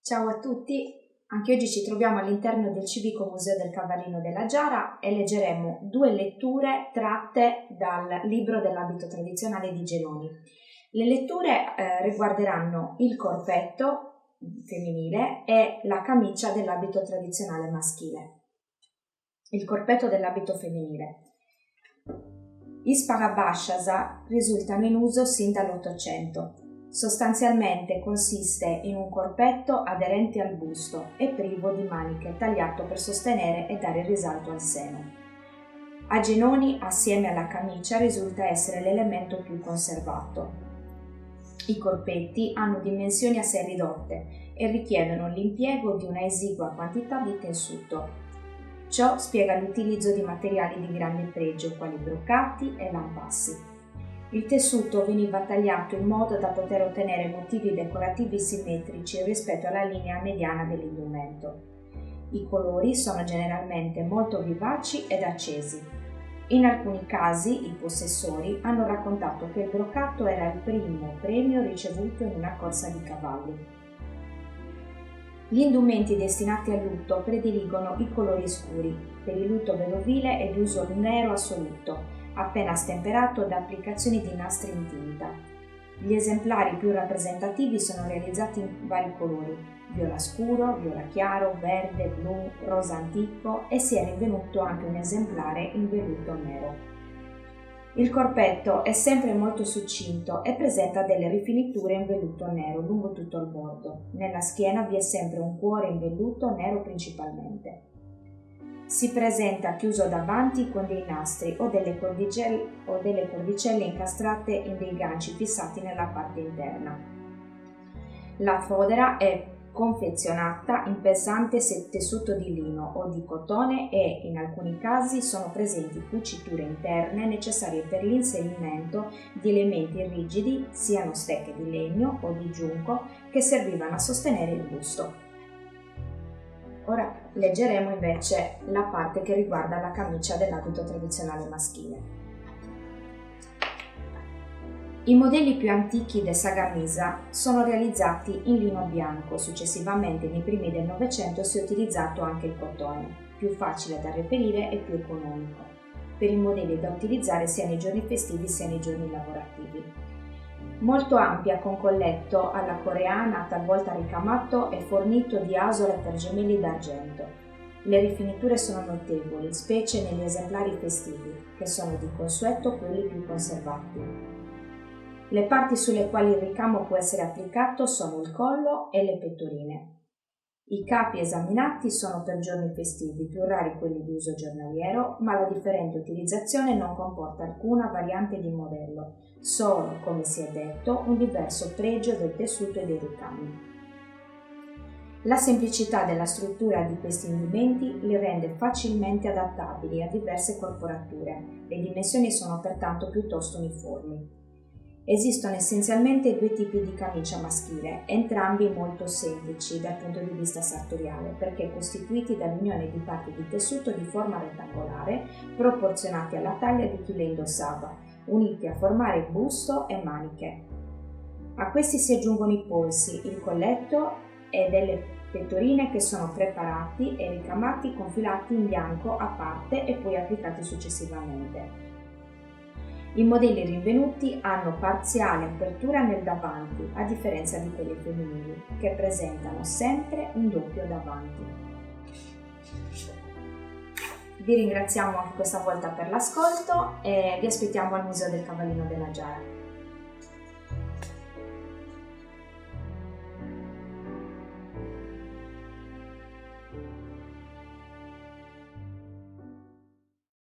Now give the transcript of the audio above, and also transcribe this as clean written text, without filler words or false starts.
Ciao a tutti, anche oggi ci troviamo all'interno del civico Museo del Cavallino della Giara e leggeremo due letture tratte dal libro dell'abito tradizionale di Genoni. Le letture riguarderanno il corpetto femminile e la camicia dell'abito tradizionale maschile. Il corpetto dell'abito femminile. Gli sparabasciasa risultano in uso sin dall'Ottocento. Sostanzialmente consiste in un corpetto aderente al busto e privo di maniche, tagliato per sostenere e dare risalto al seno. A Genoni, assieme alla camicia, risulta essere l'elemento più conservato. I corpetti hanno dimensioni assai ridotte e richiedono l'impiego di una esigua quantità di tessuto. Ciò spiega l'utilizzo di materiali di grande pregio quali broccati e lampassi. Il tessuto veniva tagliato in modo da poter ottenere motivi decorativi simmetrici rispetto alla linea mediana dell'indumento. I colori sono generalmente molto vivaci ed accesi. In alcuni casi i possessori hanno raccontato che il broccato era il primo premio ricevuto in una corsa di cavalli. Gli indumenti destinati al lutto prediligono i colori scuri. Per il lutto vedovile è di uso il nero assoluto, appena stemperato da applicazioni di nastri in tinta. Gli esemplari più rappresentativi sono realizzati in vari colori: viola scuro, viola chiaro, verde, blu, rosa antico e si è rinvenuto anche un esemplare in velluto nero. Il corpetto è sempre molto succinto e presenta delle rifiniture in velluto nero lungo tutto il bordo. Nella schiena vi è sempre un cuore in velluto nero principalmente. Si presenta chiuso davanti con dei nastri o delle cordicelle incastrate in dei ganci fissati nella parte interna. La fodera è confezionata in pesante tessuto di lino o di cotone e, in alcuni casi, sono presenti cuciture interne necessarie per l'inserimento di elementi rigidi, siano stecche di legno o di giunco, che servivano a sostenere il busto. Ora leggeremo invece la parte che riguarda la camicia dell'abito tradizionale maschile. I modelli più antichi del sagamisa sono realizzati in lino bianco. Successivamente, nei primi del Novecento, si è utilizzato anche il cotone, più facile da reperire e più economico, per i modelli da utilizzare sia nei giorni festivi sia nei giorni lavorativi. Molto ampia, con colletto alla coreana, talvolta ricamato e fornito di asole per gemelli d'argento. Le rifiniture sono notevoli, specie negli esemplari festivi, che sono di consueto quelli più conservati. Le parti sulle quali il ricamo può essere applicato sono il collo e le pettorine. I capi esaminati sono per giorni festivi, più rari quelli di uso giornaliero, ma la differente utilizzazione non comporta alcuna variante di modello, solo, come si è detto, un diverso pregio del tessuto e dei ricami. La semplicità della struttura di questi indumenti li rende facilmente adattabili a diverse corporature. Le dimensioni sono pertanto piuttosto uniformi. Esistono essenzialmente due tipi di camicia maschile, entrambi molto semplici dal punto di vista sartoriale, perché costituiti dall'unione di parti di tessuto di forma rettangolare, proporzionati alla taglia di chi le indossava, uniti a formare busto e maniche. A questi si aggiungono i polsi, il colletto e delle pettorine che sono preparati e ricamati con filati in bianco a parte e poi applicati successivamente. I modelli rinvenuti hanno parziale apertura nel davanti, a differenza di quelli femminili, che presentano sempre un doppio davanti. Vi ringraziamo anche questa volta per l'ascolto e vi aspettiamo al Museo del Cavallino della Giara.